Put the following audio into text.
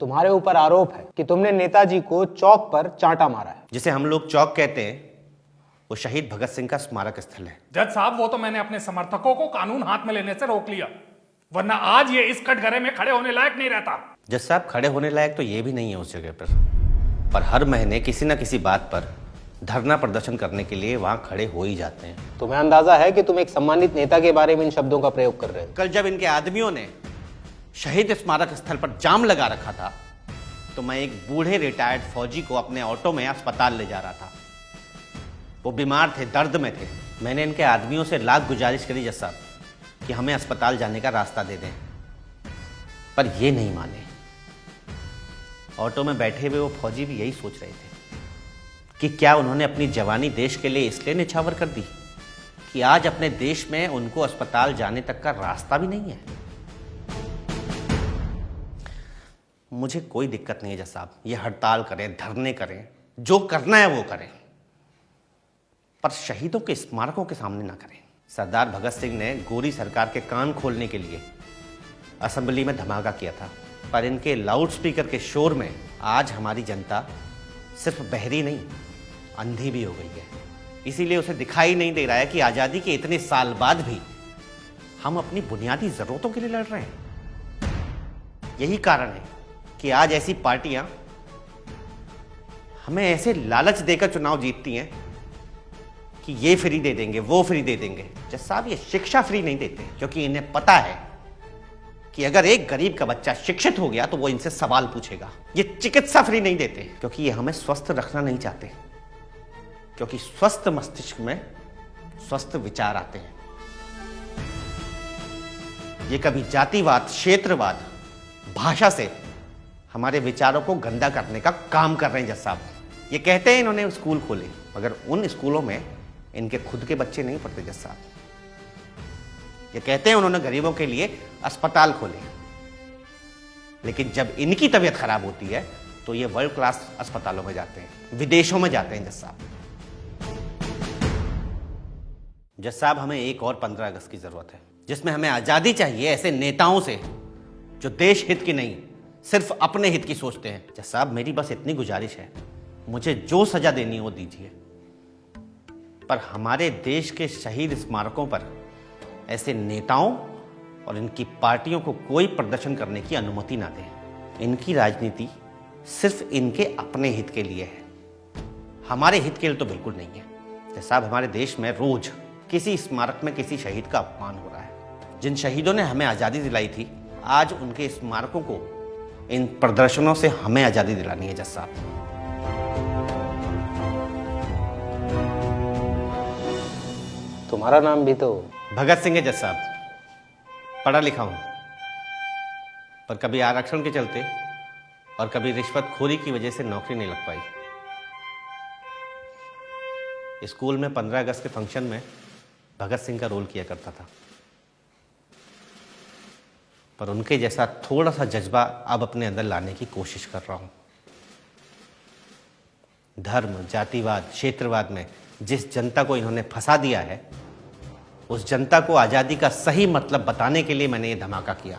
तुम्हारे ऊपर आरोप है कि तुमने नेताजी को चौक पर चांटा मारा है। जिसे हम लोग चौक कहते हैं वो शहीद भगत सिंह का स्मारक स्थल है। जज साहब, वो तो मैंने अपने समर्थकों को कानून हाथ में लेने से रोक लिया, वरना आज ये इस कटघरे में खड़े होने लायक नहीं रहता। जज साहब, खड़े होने लायक तो ये भी नहीं है उस जगह पर हर महीने किसी न किसी बात पर धरना प्रदर्शन करने के लिए वहां खड़े हो ही जाते हैं। तुम्हें अंदाजा है कि तुम एक सम्मानित नेता के बारे में इन शब्दों का प्रयोग कर रहे हो। कल जब इनके आदमियों ने शहीद स्मारक स्थल पर जाम लगा रखा था तो मैं एक बूढ़े रिटायर्ड फौजी को अपने ऑटो में अस्पताल ले जा रहा था। वो बीमार थे, दर्द में थे। मैंने इनके आदमियों से लाख गुजारिश करी जज साहब कि हमें अस्पताल जाने का रास्ता दे दें, पर ये नहीं माने। ऑटो में बैठे हुए वो फौजी भी यही सोच रहे थे कि क्या उन्होंने अपनी जवानी देश के लिए इसलिए निछावर कर दी कि आज अपने देश में उनको अस्पताल जाने तक का रास्ता भी नहीं है। मुझे कोई दिक्कत नहीं है जज साहब, ये हड़ताल करें, धरने करें, जो करना है वो करें, पर शहीदों के स्मारकों के सामने ना करें। सरदार भगत सिंह ने गोरी सरकार के कान खोलने के लिए असेंबली में धमाका किया था, पर इनके लाउडस्पीकर के शोर में आज हमारी जनता सिर्फ बहरी नहीं, अंधी भी हो गई है। इसीलिए उसे दिखाई नहीं दे रहा है कि आज़ादी के इतने साल बाद भी हम अपनी बुनियादी ज़रूरतों के लिए लड़ रहे हैं। यही कारण है कि आज ऐसी पार्टियां हमें ऐसे लालच देकर चुनाव जीतती हैं कि ये फ्री दे देंगे, वो फ्री दे देंगे। जज साहब, ये शिक्षा फ्री नहीं देते क्योंकि इन्हें पता है कि अगर एक गरीब का बच्चा शिक्षित हो गया तो वो इनसे सवाल पूछेगा। ये चिकित्सा फ्री नहीं देते क्योंकि ये हमें स्वस्थ रखना नहीं चाहते, क्योंकि स्वस्थ मस्तिष्क में स्वस्थ विचार आते हैं। ये कभी जातिवाद, क्षेत्रवाद, भाषा से हमारे विचारों को गंदा करने का काम कर रहे हैं जज साहब। ये कहते हैं इन्होंने स्कूल खोले, मगर उन स्कूलों में इनके खुद के बच्चे नहीं पढ़ते जज साहब। ये कहते हैं उन्होंने गरीबों के लिए अस्पताल खोले, लेकिन जब इनकी तबीयत खराब होती है तो ये वर्ल्ड क्लास अस्पतालों में जाते हैं, विदेशों में जाते हैं जज साहब। जज साहब, हमें एक और 15 अगस्त की जरूरत है जिसमें हमें आजादी चाहिए ऐसे नेताओं से जो देश हित की नहीं, सिर्फ अपने हित की सोचते हैं। जज साहब, मेरी बस इतनी गुजारिश है, मुझे जो सजा देनी हो दीजिए, पर हमारे देश के शहीद स्मारकों पर ऐसे नेताओं और इनकी पार्टियों को कोई प्रदर्शन करने की अनुमति ना दें। इनकी राजनीति सिर्फ इनके अपने हित के लिए है, हमारे हित के लिए तो बिल्कुल नहीं है। जज साहब, हमारे देश में रोज किसी स्मारक में किसी शहीद का अपमान हो रहा है। जिन शहीदों ने हमें आज़ादी दिलाई थी, आज उनके स्मारकों को इन प्रदर्शनों से हमें आज़ादी दिलानी है जज साहब। तुम्हारा नाम भी तो भगत सिंह है जज साहब, पढ़ा लिखा हूं, पर कभी आरक्षण के चलते और कभी रिश्वतखोरी की वजह से नौकरी नहीं लग पाई। स्कूल में 15 अगस्त के फंक्शन में भगत सिंह का रोल किया करता था, पर उनके जैसा थोड़ा सा जज्बा अब अपने अंदर लाने की कोशिश कर रहा हूं। धर्म, जातिवाद, क्षेत्रवाद में जिस जनता को इन्होंने फंसा दिया है, उस जनता को आज़ादी का सही मतलब बताने के लिए मैंने ये धमाका किया।